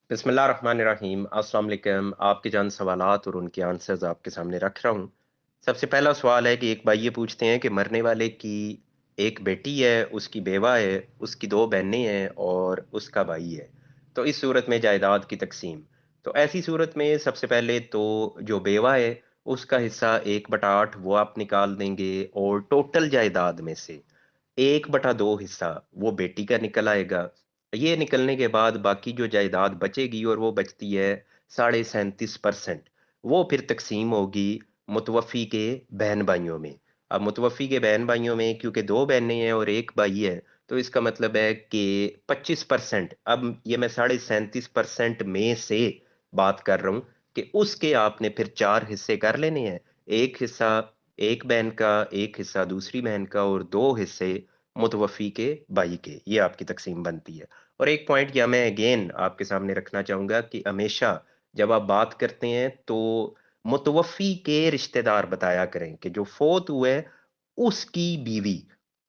बिस्मिल्लाहिर्रहमानिर्रहीम। अस्सलाम वालेकुम। आपके जान सवालात और उनके आंसर्स आपके सामने रख रहा हूँ। सबसे पहला सवाल है कि एक भाई ये पूछते हैं कि मरने वाले की एक बेटी है, उसकी बेवा है, उसकी दो बहनें हैं और उसका भाई है। तो इस सूरत में जायदाद की तकसीम। तो ऐसी सूरत में सबसे पहले तो जो बेवा है उसका हिस्सा 1/8 वो आप निकाल देंगे और टोटल जायदाद में से 1/2 हिस्सा वो बेटी का निकल आएगा। ये निकलने के बाद बाकी जो जायदाद बचेगी और वो बचती है 37.5%, वो फिर तकसीम होगी मुतवफ़ी के बहन भाइयों में। अब मुतवफ़ी के बहन भाइयों में क्योंकि 2 बहनें हैं और 1 भाई है, तो इसका मतलब है कि 25%, अब ये मैं 37.5% में से बात कर रहा हूँ कि उसके आपने फिर 4 हिस्से कर लेने हैं। 1 हिस्सा एक बहन का, 1 हिस्सा दूसरी बहन का और 2 हिस्से मुतवफ़ी के भाई के। ये आपकी तकसीम बनती है। और एक पॉइंट या मैं अगेन आपके सामने रखना चाहूँगा कि हमेशा जब आप बात करते हैं तो मुतवफ़ी के रिश्तेदार बताया करें कि जो फ़ौत हुए है, उसकी बीवी।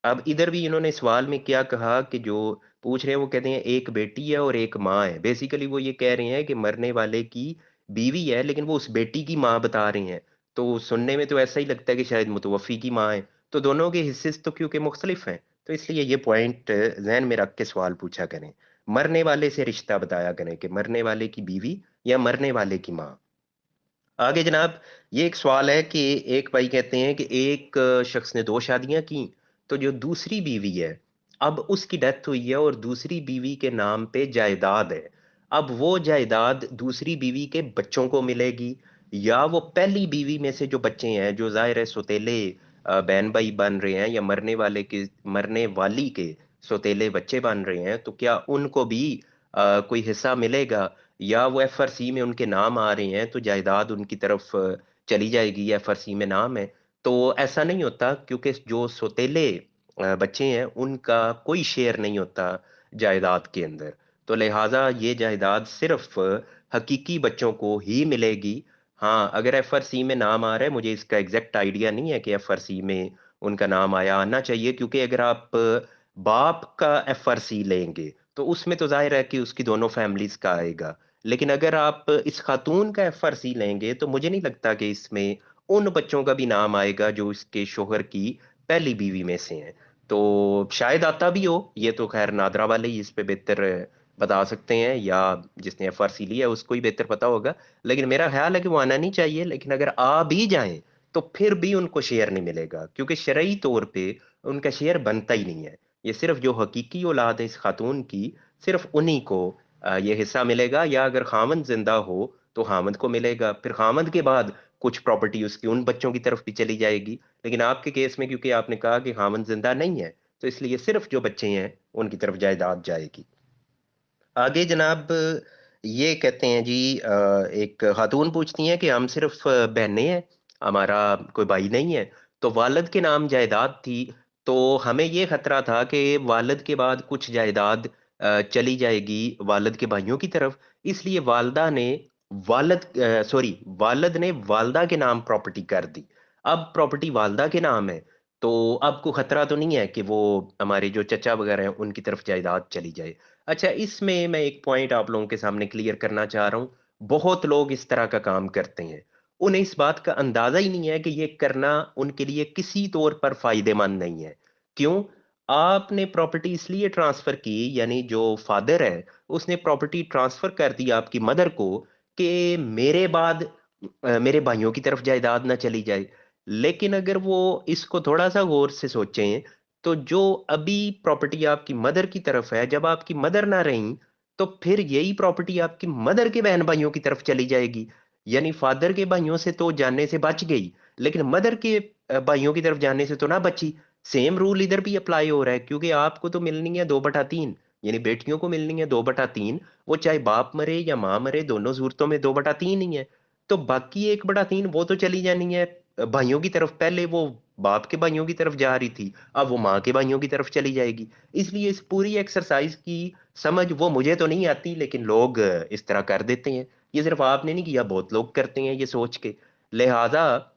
अब इधर भी इन्होंने सवाल में क्या कहा कि जो पूछ रहे हैं वो कहते हैं एक बेटी है और एक माँ है। बेसिकली वो ये कह रहे हैं कि मरने वाले की बीवी है लेकिन वो उस बेटी की माँ बता रहे हैं। तो सुनने में तो ऐसा ही लगता है कि शायद मुतवफ़ी की माँ है। तो दोनों के हिस्से तो क्योंकि मुख्तलिफ हैं, तो इसलिए ये पॉइंट ज़हन में रख के सवाल पूछा करें। मरने वाले से रिश्ता बताया करें कि मरने वाले की बीवी या मरने वाले की माँ। आगे जनाब ये एक सवाल है कि एक भाई कहते हैं कि एक शख्स ने 2 शादियाँ की, तो जो दूसरी बीवी है, अब उसकी डेथ हुई है और दूसरी बीवी के नाम पे जायदाद है। अब वो जायदाद दूसरी बीवी के बच्चों को मिलेगी या वो पहली बीवी में से जो बच्चे हैं, जो ज़ाहिर है सौतेले बहन-भाई बन रहे हैं या मरने वाली के सौतेले बच्चे बन रहे हैं, तो क्या उनको भी कोई हिस्सा मिलेगा? या वो एफआरसी में उनके नाम आ रहे हैं तो जायदाद उनकी तरफ चली जाएगी, एफआरसी में नाम है। तो ऐसा नहीं होता क्योंकि जो सौतेले बच्चे हैं उनका कोई शेयर नहीं होता जायदाद के अंदर। तो लिहाज़ा ये जायदाद सिर्फ़ हकीकी बच्चों को ही मिलेगी। हाँ, अगर एफआरसी में नाम आ रहा है, मुझे इसका एग्ज़ैक्ट आइडिया नहीं है कि एफआरसी में उनका नाम आया आना चाहिए क्योंकि अगर आप बाप का एफआरसी लेंगे, तो उसमें तो ज़ाहिर है कि उसकी दोनों फैमिलीज़ का आएगा। लेकिन अगर आप इस खातून का एफआरसी लेंगे, तो मुझे नहीं लगता कि इसमें उन बच्चों का भी नाम आएगा जो इसके शौहर की पहली बीवी में से हैं। तो शायद आता भी हो, ये तो ख़ैर नादरा वाले ही इस पे बेहतर बता सकते हैं या जिसने एफआरसी लिया है उसको ही बेहतर पता होगा। लेकिन मेरा ख़्याल है कि वो आना नहीं चाहिए, लेकिन अगर आ भी जाएँ, तो फिर भी उनको शेयर नहीं मिलेगा क्योंकि शरई तौर पे उनका शेयर बनता ही नहीं है। ये सिर्फ़ जो हकीकी औलाद है इस खातून की, सिर्फ़ उन्हीं को ये हिस्सा मिलेगा या अगर ख़ावंद ज़िंदा हो, तो ख़ावंद को मिलेगा। फिर ख़ावंद के बाद कुछ प्रॉपर्टी उसकी उन बच्चों की तरफ भी चली जाएगी। लेकिन आपके केस में क्योंकि आपने कहा कि ख़ावंद ज़िंदा नहीं है, तो इसलिए सिर्फ़ जो बच्चे हैं, उनकी तरफ जायदाद जाएगी। आगे जनाब ये कहते हैं जी एक खातून पूछती हैं कि हम सिर्फ़ बहनें हैं, हमारा कोई भाई नहीं है। तो वालिद के नाम जायदाद थी, तो हमें ये ख़तरा था कि वालिद के बाद कुछ जायदाद चली जाएगी वालिद के भाइयों की तरफ, इसलिए वालिद ने वालदा के नाम प्रॉपर्टी कर दी। अब प्रॉपर्टी वालदा के नाम है, तो अब को ख़तरा तो नहीं है कि वो हमारे जो चचा वग़ैरह हैं, उनकी तरफ जायदाद चली जाए। अच्छा, इसमें मैं एक पॉइंट आप लोगों के सामने क्लियर करना चाह रहा हूँ। बहुत लोग इस तरह का काम करते हैं। उन्हें इस बात का अंदाज़ा ही नहीं है कि ये करना उनके लिए किसी तौर पर फ़ायदेमंद नहीं है। क्यों? आपने प्रॉपर्टी इसलिए ट्रांसफ़र की यानी जो फ़ादर है, उसने प्रॉपर्टी ट्रांसफ़र कर दी आपकी मदर को कि मेरे बाद मेरे भाइयों की तरफ जायदाद ना चली जाए। लेकिन अगर वो इसको थोड़ा-सा गौर से सोचें तो जो अभी प्रॉपर्टी आपकी मदर की तरफ है, जब आपकी मदर ना रहीं, तो फिर यही प्रॉपर्टी आपकी मदर के बहन-भाइयों की तरफ चली जाएगी। यानी फादर के भाइयों से तो जाने से बच गई, लेकिन मदर के भाइयों की तरफ जाने से तो ना बची। सेम रूल इधर भी अप्लाई हो रहा है क्योंकि आपको तो मिलनी है 2/3 यानी बेटियों को मिलनी है 2/3 वो चाहे बाप मरे या माँ मरे, दोनों सूरतों में 2/3 ही है। तो बाकी 1/3 वो तो चली जानी है भाइयों की तरफ। पहले वो बाप के भाइयों की तरफ जा रही थी, अब वो माँ के भाइयों की तरफ चली जाएगी। इसलिए इस पूरी एक्सरसाइज़ की समझ वो मुझे तो नहीं आती लेकिन लोग इस तरह कर देते हैं। ये सिर्फ़ आपने नहीं किया, बहुत लोग करते हैं ये सोच के। लिहाज़ा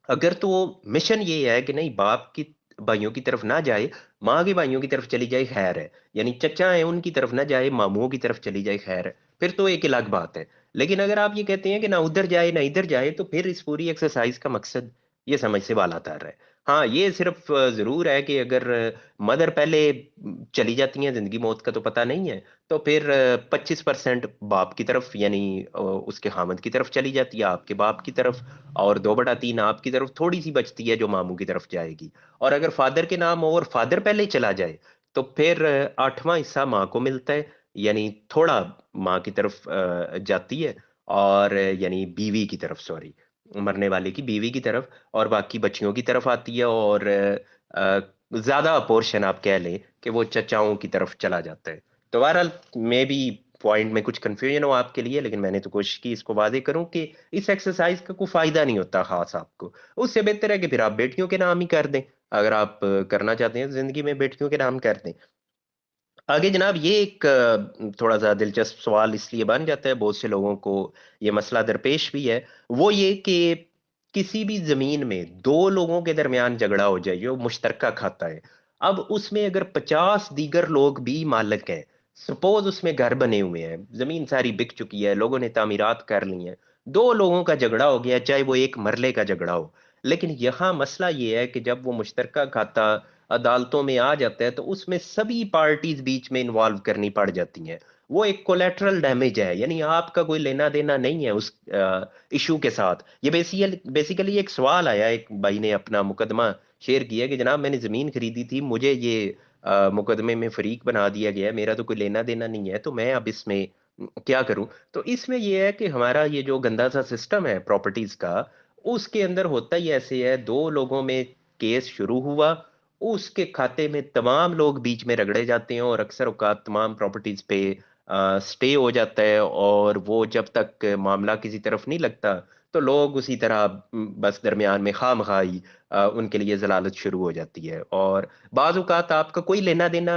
अगर तो मिशन ये है कि नहीं बाप की भाइयों की तरफ ना जाए, माँ के भाइयों की तरफ चली जाए खैर है। यानी चचा हैं उनकी तरफ ना जाए, मामूओं की तरफ चली जाए खैर है। फिर तो एक अलग बात है। लेकिन अगर आप ये कहते हैं कि ना उधर जाए ना इधर जाए, तो फिर इस पूरी एक्सरसाइज का मकसद ये समझ से बाला तर है। हाँ, ये सिर्फ जरूर है कि अगर मदर पहले चली जाती हैं, जिंदगी मौत का तो पता नहीं है, तो फिर 25% बाप की तरफ, यानी उसके खामद की तरफ चली जाती है, आपके बाप की तरफ, और 2/3 आपकी तरफ थोड़ी सी बचती है जो मामू की तरफ जाएगी। और अगर फादर के नाम हो और फादर पहले चला जाए, तो फिर 8वां हिस्सा माँ को मिलता है, यानी थोड़ा माँ की तरफ जाती है, और यानी बीवी की तरफ, सॉरी, मरने वाले की बीवी की तरफ, और बाकी बच्चियों की तरफ आती है, और ज्यादा पोर्शन आप कह लें कि वो चचाओं की तरफ चला जाता है। तो बहरहाल, मे बी पॉइंट में कुछ कंफ्यूजन हो आपके लिए, लेकिन मैंने तो कोशिश की इसको वादे करूं कि इस एक्सरसाइज का कोई फायदा नहीं होता खास आपको। उससे बेहतर है कि फिर आप बेटियों के नाम ही कर दें। अगर आप करना चाहते हैं तो जिंदगी में बेटियों के नाम कर दें। आगे जनाब, ये एक थोड़ा सा दिलचस्प सवाल इसलिए बन जाता है, बहुत से लोगों को ये मसला दरपेश भी है। वो ये कि किसी भी जमीन में दो लोगों के दरमियान झगड़ा हो जाए जो मुश्तरका खाता है, अब उसमें अगर 50 दीगर लोग भी मालिक हैं, सपोज उसमें घर बने हुए हैं, जमीन सारी बिक चुकी है, लोगों ने तामीरात कर ली हैं, दो लोगों का झगड़ा हो गया, चाहे वो एक मरले का झगड़ा हो। लेकिन यहाँ मसला ये है कि जब वो मुश्तरका खाता अदालतों में आ जाता है, तो उसमें सभी पार्टीज बीच में इन्वॉल्व करनी पड़ जाती हैं। वो एक कोलेटरल डैमेज है, यानी आपका कोई लेना देना नहीं है उस इशू के साथ। ये बेसिकली एक सवाल आया, एक भाई ने अपना मुकदमा शेयर किया कि जनाब मैंने जमीन खरीदी थी, मुझे ये मुकदमे में फरीक बना दिया गया है, मेरा तो कोई लेना देना नहीं है, तो मैं अब इसमें क्या करूं। तो इसमें यह है कि हमारा ये जो गंदा सा सिस्टम है प्रॉपर्टीज का, उसके अंदर होता ही ऐसे है, दो लोगों में केस शुरू हुआ, उसके खाते में तमाम लोग बीच में रगड़े जाते हैं, और अक्सर औकात तमाम प्रॉपर्टीज पे स्टे हो जाता है, और वो जब तक मामला किसी तरफ नहीं लगता, तो लोग उसी तरह बस दरमियान में खामखाई उनके लिए जलालत शुरू हो जाती है। और बाज औकात आपका कोई लेना देना